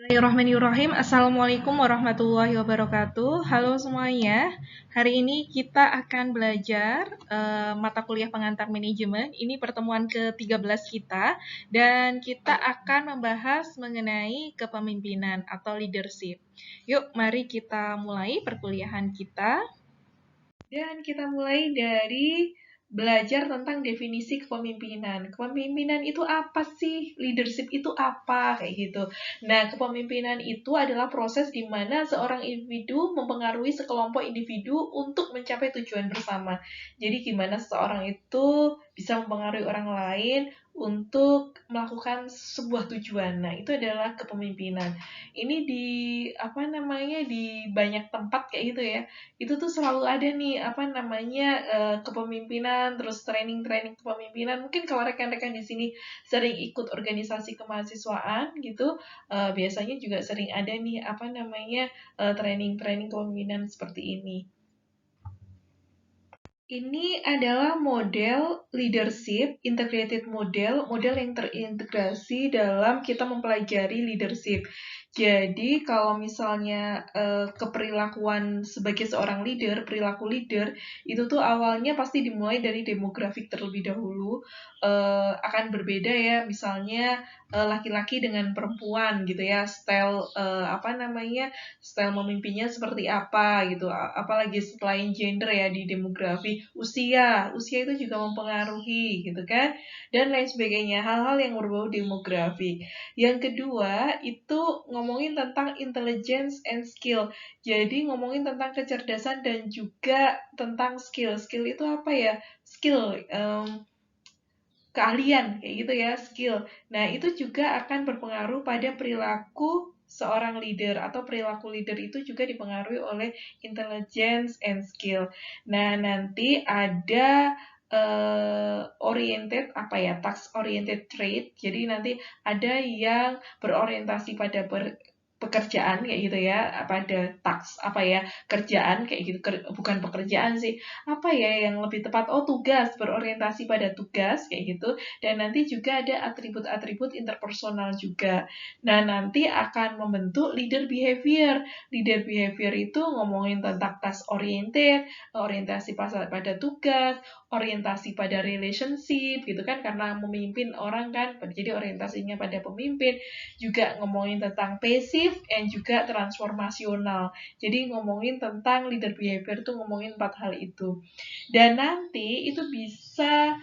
Bismillahirrahmanirrahim. Assalamualaikum warahmatullahi wabarakatuh. Halo semuanya. Hari ini kita akan belajar mata kuliah pengantar manajemen. Ini pertemuan ke-13 kita dan kita akan membahas mengenai kepemimpinan atau leadership. Yuk, mari kita mulai perkuliahan kita. Dan kita mulai dari belajar tentang definisi kepemimpinan. Kepemimpinan itu apa sih? Leadership itu apa? Kayak gitu. Nah, kepemimpinan itu adalah proses di mana seorang individu mempengaruhi sekelompok individu untuk mencapai tujuan bersama. Jadi gimana seseorang itu bisa mempengaruhi orang lain untuk melakukan sebuah tujuan. Nah, itu adalah kepemimpinan. Ini di banyak tempat kayak gitu ya. Itu tuh selalu ada nih kepemimpinan, terus training kepemimpinan. Mungkin kalau rekan-rekan di sini sering ikut organisasi kemahasiswaan gitu, biasanya juga sering ada nih training kepemimpinan seperti ini. Ini adalah model leadership, integrated model yang terintegrasi dalam kita mempelajari leadership. Jadi kalau misalnya keperilakuan sebagai seorang leader, perilaku leader, itu tuh awalnya pasti dimulai dari demografik terlebih dahulu, akan berbeda ya, misalnya laki-laki dengan perempuan gitu ya, style memimpinnya seperti apa gitu, apalagi selain gender ya di demografi, usia itu juga mempengaruhi gitu kan, dan lain sebagainya, hal-hal yang berbau demografi. Yang kedua itu ngomongin tentang intelligence and skill, jadi ngomongin tentang kecerdasan dan juga tentang skill itu apa ya, keahlian kayak gitu ya, skill. Nah, itu juga akan berpengaruh pada perilaku seorang leader, atau perilaku leader itu juga dipengaruhi oleh intelligence and skill. Nah, nanti ada task oriented trait. Jadi nanti ada yang berorientasi pada pekerjaan kayak gitu ya, pada task kerjaan kayak gitu, bukan pekerjaan sih, yang lebih tepat, tugas, berorientasi pada tugas kayak gitu. Dan nanti juga ada atribut-atribut interpersonal juga. Nah, nanti akan membentuk leader behavior itu ngomongin tentang task oriented, orientasi pada tugas, orientasi pada relationship gitu kan, karena memimpin orang kan, jadi orientasinya pada pemimpin. Juga ngomongin tentang passive and juga transformasional. Jadi ngomongin tentang leader behavior tuh ngomongin 4 hal itu. Dan nanti itu bisa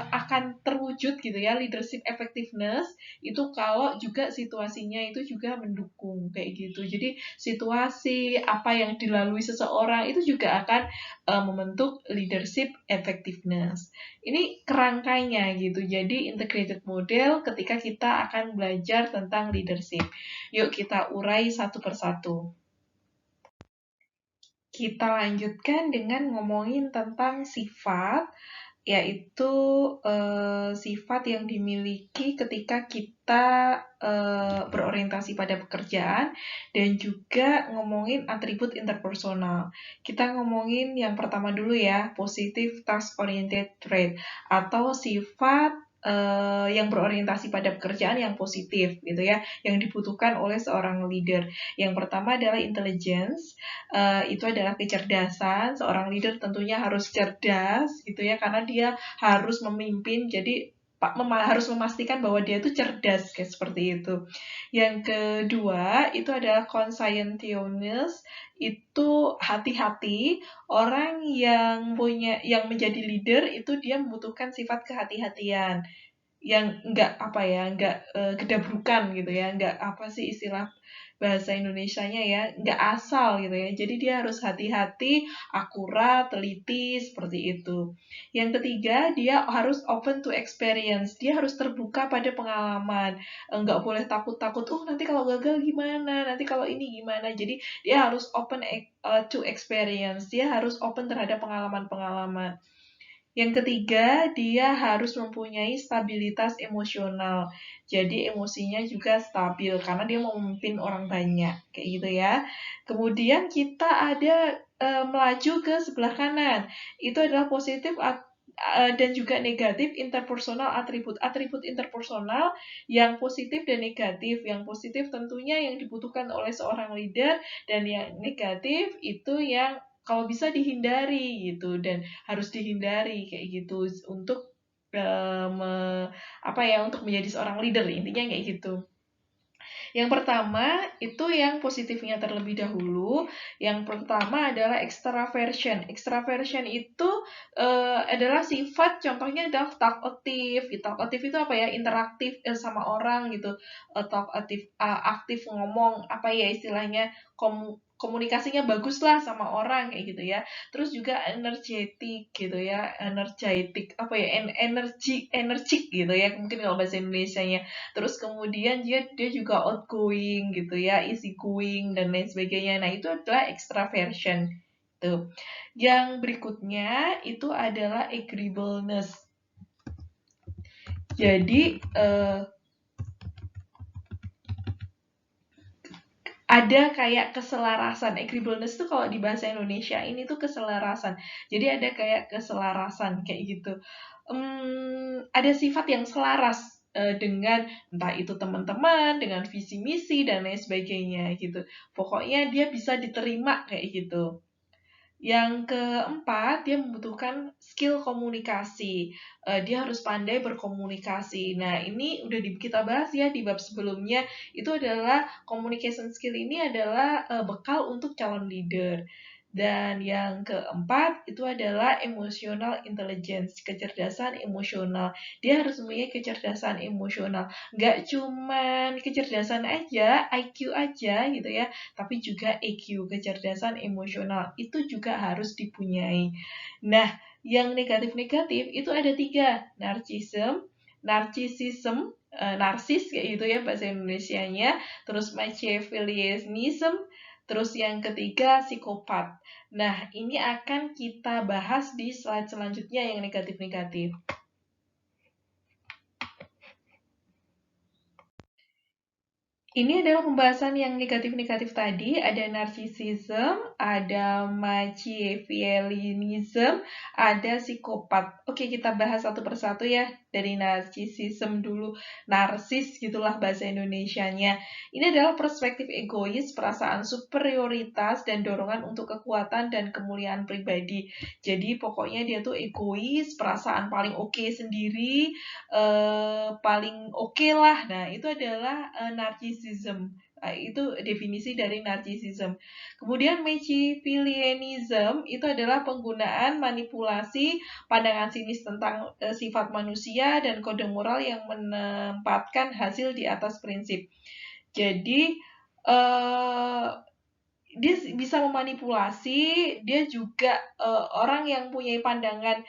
akan terwujud gitu ya, leadership effectiveness itu kalau juga situasinya itu juga mendukung kayak gitu. Jadi situasi apa yang dilalui seseorang itu juga akan membentuk leadership effectiveness. Ini kerangkanya gitu. Jadi integrated model ketika kita akan belajar tentang leadership. Yuk kita urai satu persatu. Kita lanjutkan dengan ngomongin tentang sifat, yaitu sifat yang dimiliki ketika kita berorientasi pada pekerjaan, dan juga ngomongin atribut interpersonal. Kita ngomongin yang pertama dulu ya, positive task oriented trait, atau sifat yang berorientasi pada pekerjaan yang positif gitu ya, yang dibutuhkan oleh seorang leader. Yang pertama adalah intelligence. Itu adalah kecerdasan. Seorang leader tentunya harus cerdas gitu ya, karena dia harus memimpin, jadi harus memastikan bahwa dia itu cerdas kayak seperti itu. Yang kedua itu adalah conscientious, itu hati-hati. Orang yang menjadi leader itu dia membutuhkan sifat kehati-hatian, yang enggak gedabrukan gitu ya, enggak istilah bahasa Indonesianya ya, enggak asal gitu ya. Jadi dia harus hati-hati, akurat, teliti, seperti itu. Yang ketiga, dia harus open to experience. Dia harus terbuka pada pengalaman. Enggak boleh takut-takut, nanti kalau gagal gimana, nanti kalau ini gimana. Jadi dia harus open to experience. Dia harus open terhadap pengalaman-pengalaman. Yang ketiga, dia harus mempunyai stabilitas emosional. Jadi emosinya juga stabil karena dia mau memimpin orang banyak, kayak gitu ya. Kemudian kita ada melaju ke sebelah kanan. Itu adalah positif dan juga negatif interpersonal atribut. Atribut interpersonal yang positif dan negatif. Yang positif tentunya yang dibutuhkan oleh seorang leader, dan yang negatif itu yang kalau bisa dihindari gitu, dan harus dihindari kayak gitu untuk untuk menjadi seorang leader, intinya kayak gitu. Yang pertama itu yang positifnya terlebih dahulu. Yang pertama adalah extraversion. Extraversion itu adalah sifat, contohnya adalah talkative. Talkative itu apa ya? Interaktif sama orang gitu. Talkative, aktif ngomong, apa ya istilahnya, komunikasinya bagus lah sama orang kayak gitu ya. Terus juga energetic gitu ya, energetic apa ya, energik gitu ya, mungkin kalau bahasa Indonesianya. Terus kemudian dia juga outgoing gitu ya, easy going dan lain sebagainya. Nah, itu adalah extraversion. Tuh. Yang berikutnya itu adalah agreeableness. Jadi ada kayak keselarasan. Agreeableness tuh kalau di bahasa Indonesia ini tuh keselarasan. Jadi ada kayak keselarasan kayak gitu. Ada sifat yang selaras dengan entah itu teman-teman, dengan visi misi dan lain sebagainya gitu. Pokoknya dia bisa diterima kayak gitu. Yang keempat, dia membutuhkan skill komunikasi. Dia harus pandai berkomunikasi. Nah, ini udah kita bahas ya di bab sebelumnya. Itu adalah communication skill, ini adalah bekal untuk calon leader. Dan yang keempat itu adalah emotional intelligence, kecerdasan emosional. Dia harus mempunyai kecerdasan emosional. Nggak cuman kecerdasan aja, IQ aja gitu ya, tapi juga EQ, kecerdasan emosional, itu juga harus dipunyai. Nah, yang negatif-negatif itu ada 3, narcissism, narsis kayak gitu ya bahasa Indonesianya, terus Machiavellianism, terus yang ketiga psikopat. Nah, ini akan kita bahas di slide selanjutnya yang negatif-negatif. Ini adalah pembahasan yang negatif-negatif tadi. Ada narcissism, ada Machiavellianism, ada psikopat. Oke, kita bahas satu persatu ya. Dari narcissism dulu. Narsis gitulah bahasa Indonesianya. Ini adalah perspektif egois, perasaan superioritas, dan dorongan untuk kekuatan dan kemuliaan pribadi. Jadi pokoknya dia tuh egois, perasaan paling oke sendiri, paling oke lah. Nah, itu adalah narcissism. Itu definisi dari narcissism. Kemudian Machiavellianism itu adalah penggunaan manipulasi, pandangan sinis tentang sifat manusia dan kode moral yang menempatkan hasil di atas prinsip. Jadi dia bisa memanipulasi, dia juga orang yang punya pandangan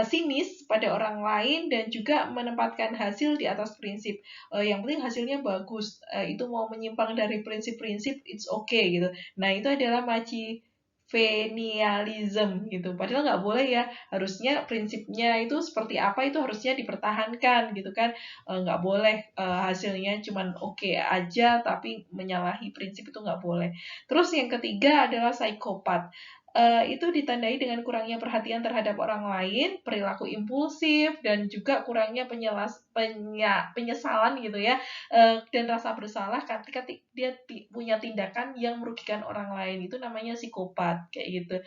sinis pada orang lain dan juga menempatkan hasil di atas prinsip. Yang penting hasilnya bagus. Itu mau menyimpang dari prinsip-prinsip, it's okay gitu. Nah, itu adalah Machiavellianism gitu. Padahal nggak boleh ya. Harusnya prinsipnya itu seperti apa itu harusnya dipertahankan gitu kan. Nggak boleh hasilnya cuman oke aja tapi menyalahi prinsip, itu nggak boleh. Terus yang ketiga adalah psikopat. Itu ditandai dengan kurangnya perhatian terhadap orang lain, perilaku impulsif, dan juga kurangnya penyesalan gitu ya, dan rasa bersalah ketika dia punya tindakan yang merugikan orang lain. Itu namanya psikopat kayak gitu.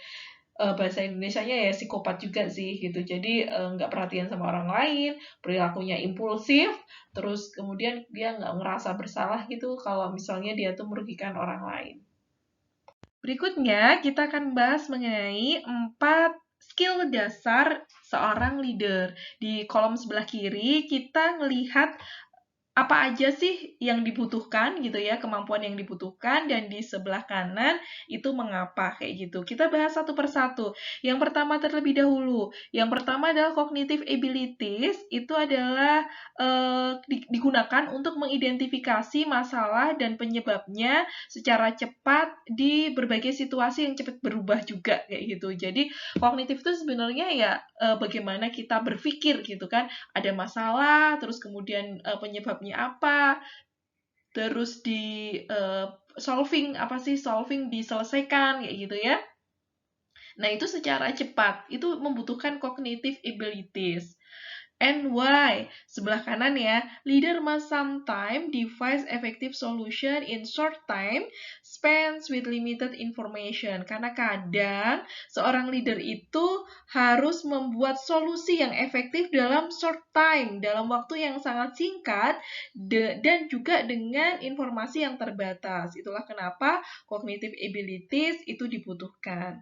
Bahasa Indonesianya ya psikopat juga sih gitu. Jadi nggak perhatian sama orang lain, perilakunya impulsif, terus kemudian dia nggak ngerasa bersalah gitu kalau misalnya dia tuh merugikan orang lain. Berikutnya, kita akan bahas mengenai 4 skill dasar seorang leader. Di kolom sebelah kiri, kita melihat apa aja sih yang dibutuhkan gitu ya, kemampuan yang dibutuhkan, dan di sebelah kanan itu mengapa kayak gitu. Kita bahas satu persatu. Yang pertama terlebih dahulu. Yang pertama adalah cognitive abilities, itu adalah digunakan untuk mengidentifikasi masalah dan penyebabnya secara cepat di berbagai situasi yang cepat berubah juga kayak gitu. Jadi kognitif itu sebenarnya ya bagaimana kita berpikir gitu kan. Ada masalah, terus kemudian penyebabnya apa, terus di solving, apa sih solving, diselesaikan kayak gitu ya. Nah, itu secara cepat, itu membutuhkan cognitive abilities. And why? Sebelah kanan ya, leader must sometimes devise effective solution in short time spans with limited information. Karena kadang seorang leader itu harus membuat solusi yang efektif dalam short time, dalam waktu yang sangat singkat, dan juga dengan informasi yang terbatas. Itulah kenapa cognitive abilities itu dibutuhkan.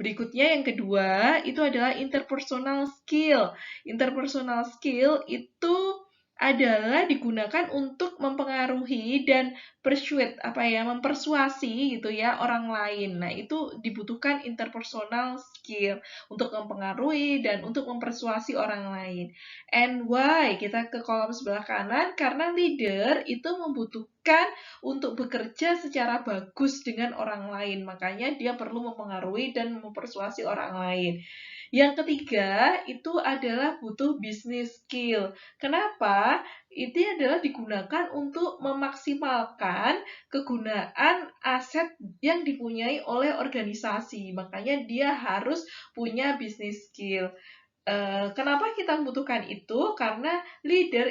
Berikutnya yang kedua, itu adalah interpersonal skill. Interpersonal skill itu adalah digunakan untuk mempengaruhi dan mempersuasi gitu ya orang lain. Nah, itu dibutuhkan interpersonal skill untuk mempengaruhi dan untuk mempersuasi orang lain. And why? Kita ke kolom sebelah kanan, karena leader itu membutuhkan untuk bekerja secara bagus dengan orang lain. Makanya dia perlu mempengaruhi dan mempersuasi orang lain. Yang ketiga, itu adalah butuh business skill. Kenapa? Itu adalah digunakan untuk memaksimalkan kegunaan aset yang dipunyai oleh organisasi. Makanya dia harus punya business skill. Kenapa kita membutuhkan itu? Karena leader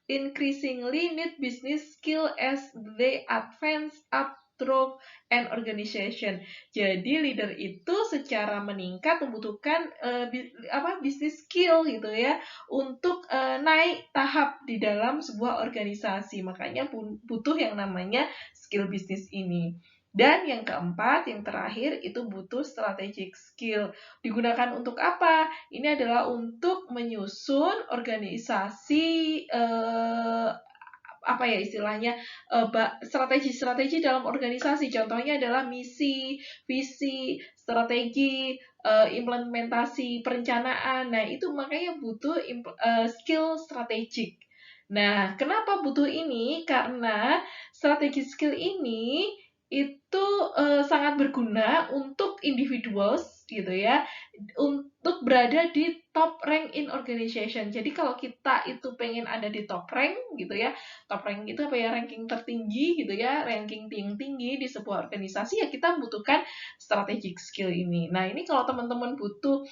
increasingly need business skill as they advance up through an organization. Jadi leader itu secara meningkat membutuhkan business skill gitu ya untuk naik tahap di dalam sebuah organisasi. Makanya butuh yang namanya skill bisnis ini. Dan yang keempat, yang terakhir itu butuh strategic skill. Digunakan untuk apa? Ini adalah untuk menyusun organisasi strategi-strategi dalam organisasi. Contohnya adalah misi, visi, strategi, implementasi, perencanaan. Nah, itu makanya butuh skill strategik. Nah, kenapa butuh ini? Karena strategi skill ini itu sangat berguna untuk individuals gitu ya, untuk berada di top rank in organization. Jadi kalau kita itu pengen ada di top rank gitu ya, top rank itu ranking tertinggi gitu ya, ranking tinggi di sebuah organisasi, ya kita membutuhkan strategic skill ini. Nah, ini kalau teman-teman butuh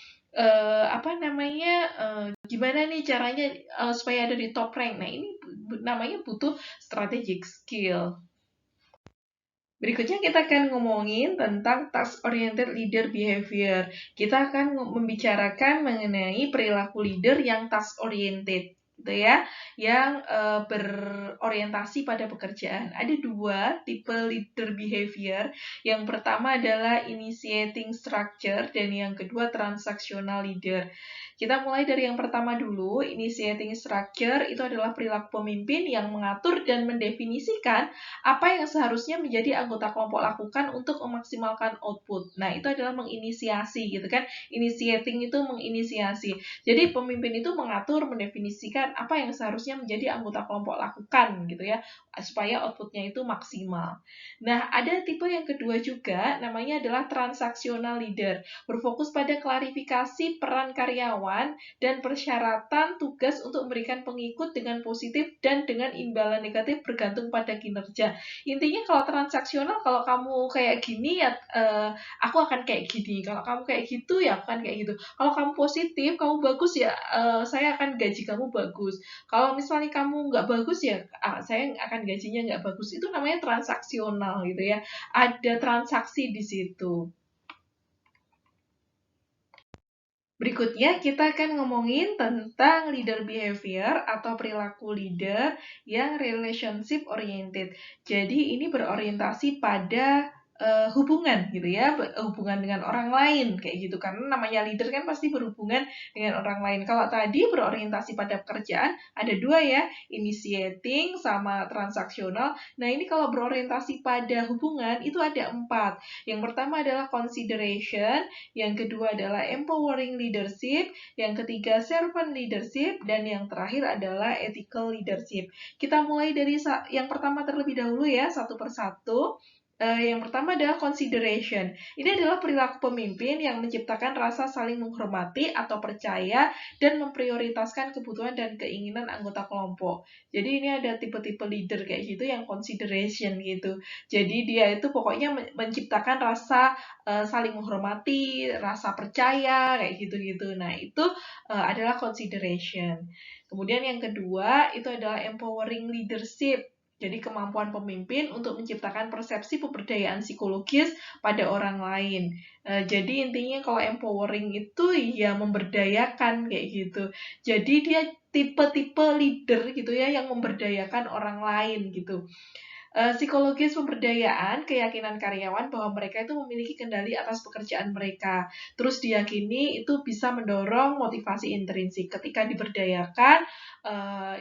gimana nih caranya supaya ada di top rank. Nah, ini namanya butuh strategic skill. Berikutnya kita akan ngomongin tentang task-oriented leader behavior. Kita akan membicarakan mengenai perilaku leader yang task-oriented, gitu ya, yang berorientasi pada pekerjaan. Ada dua tipe leader behavior. Yang pertama adalah initiating structure dan yang kedua transactional leader. Kita mulai dari yang pertama dulu. Initiating structure itu adalah perilaku pemimpin yang mengatur dan mendefinisikan apa yang seharusnya menjadi anggota kelompok lakukan untuk memaksimalkan output. Nah, itu adalah menginisiasi gitu kan. Initiating itu menginisiasi. Jadi pemimpin itu mengatur, mendefinisikan apa yang seharusnya menjadi anggota kelompok lakukan gitu ya, supaya outputnya itu maksimal. Nah, ada tipe yang kedua juga, namanya adalah transactional leader. Berfokus pada klarifikasi peran karyawan dan persyaratan tugas untuk memberikan pengikut dengan positif dan dengan imbalan negatif bergantung pada kinerja. Intinya kalau transaksional, kalau kamu kayak gini ya aku akan kayak gini, kalau kamu kayak gitu ya aku akan kayak gitu. Kalau kamu positif, kamu bagus ya saya akan gaji kamu bagus. Kalau misalnya kamu nggak bagus ya saya akan gajinya nggak bagus. Itu namanya transaksional gitu ya. Ada transaksi di situ. Berikutnya kita akan ngomongin tentang leader behavior atau perilaku leader yang relationship oriented. Jadi ini berorientasi pada hubungan gitu ya, hubungan dengan orang lain kayak gitu. Karena namanya leader kan pasti berhubungan dengan orang lain. Kalau tadi berorientasi pada pekerjaan ada dua ya, initiating sama transaksional. Nah, ini kalau berorientasi pada hubungan itu ada 4. Yang pertama adalah consideration, yang kedua adalah empowering leadership, yang ketiga servant leadership, dan yang terakhir adalah ethical leadership. Kita mulai dari yang pertama terlebih dahulu ya, satu persatu. Yang pertama adalah consideration. Ini adalah perilaku pemimpin yang menciptakan rasa saling menghormati atau percaya dan memprioritaskan kebutuhan dan keinginan anggota kelompok. Jadi ini ada tipe-tipe leader kayak gitu yang consideration gitu. Jadi dia itu pokoknya menciptakan rasa saling menghormati, rasa percaya kayak gitu-gitu. Nah, itu adalah consideration. Kemudian yang kedua itu adalah empowering leadership. Jadi kemampuan pemimpin untuk menciptakan persepsi pemberdayaan psikologis pada orang lain. Jadi intinya kalau empowering itu ya memberdayakan kayak gitu. Jadi dia tipe-tipe leader gitu ya yang memberdayakan orang lain gitu. Psikologis pemberdayaan, keyakinan karyawan bahwa mereka itu memiliki kendali atas pekerjaan mereka. Terus diyakini itu bisa mendorong motivasi intrinsik. Ketika diberdayakan,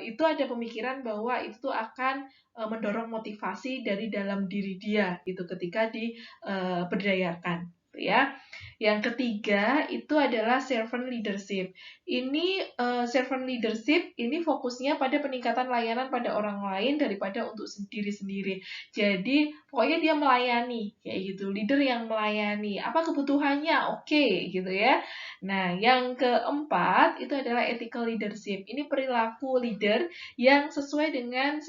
itu ada pemikiran bahwa itu akan mendorong motivasi dari dalam diri dia gitu ketika diberdayakan. Ya, yang ketiga itu adalah servant leadership. Ini servant leadership ini fokusnya pada peningkatan layanan pada orang lain daripada untuk diri sendiri. Jadi pokoknya dia melayani kayak gitu, leader yang melayani. Apa kebutuhannya? Oke, gitu ya. Nah, yang keempat itu adalah ethical leadership. Ini perilaku leader yang sesuai dengan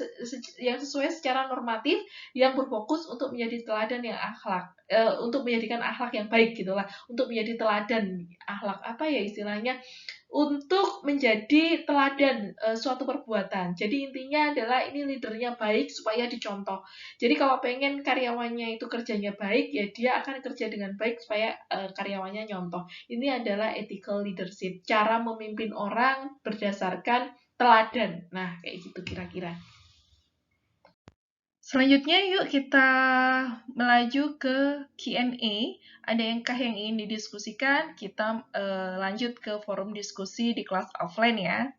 yang sesuai secara normatif yang berfokus untuk menjadi teladan yang akhlak, untuk menjadikan akhlak yang baik gitulah, untuk menjadi teladan akhlak apa ya istilahnya, untuk menjadi teladan suatu perbuatan. Jadi intinya adalah ini leadernya baik supaya dicontoh. Jadi kalau pengen karyawannya itu kerjanya baik, ya dia akan kerja dengan baik supaya karyawannya nyontoh. Ini adalah ethical leadership, cara memimpin orang berdasarkan teladan. Nah, kayak gitu kira-kira. Selanjutnya yuk kita melaju ke Q&A. Ada yangkah yang ingin didiskusikan? Kita lanjut ke forum diskusi di kelas offline ya.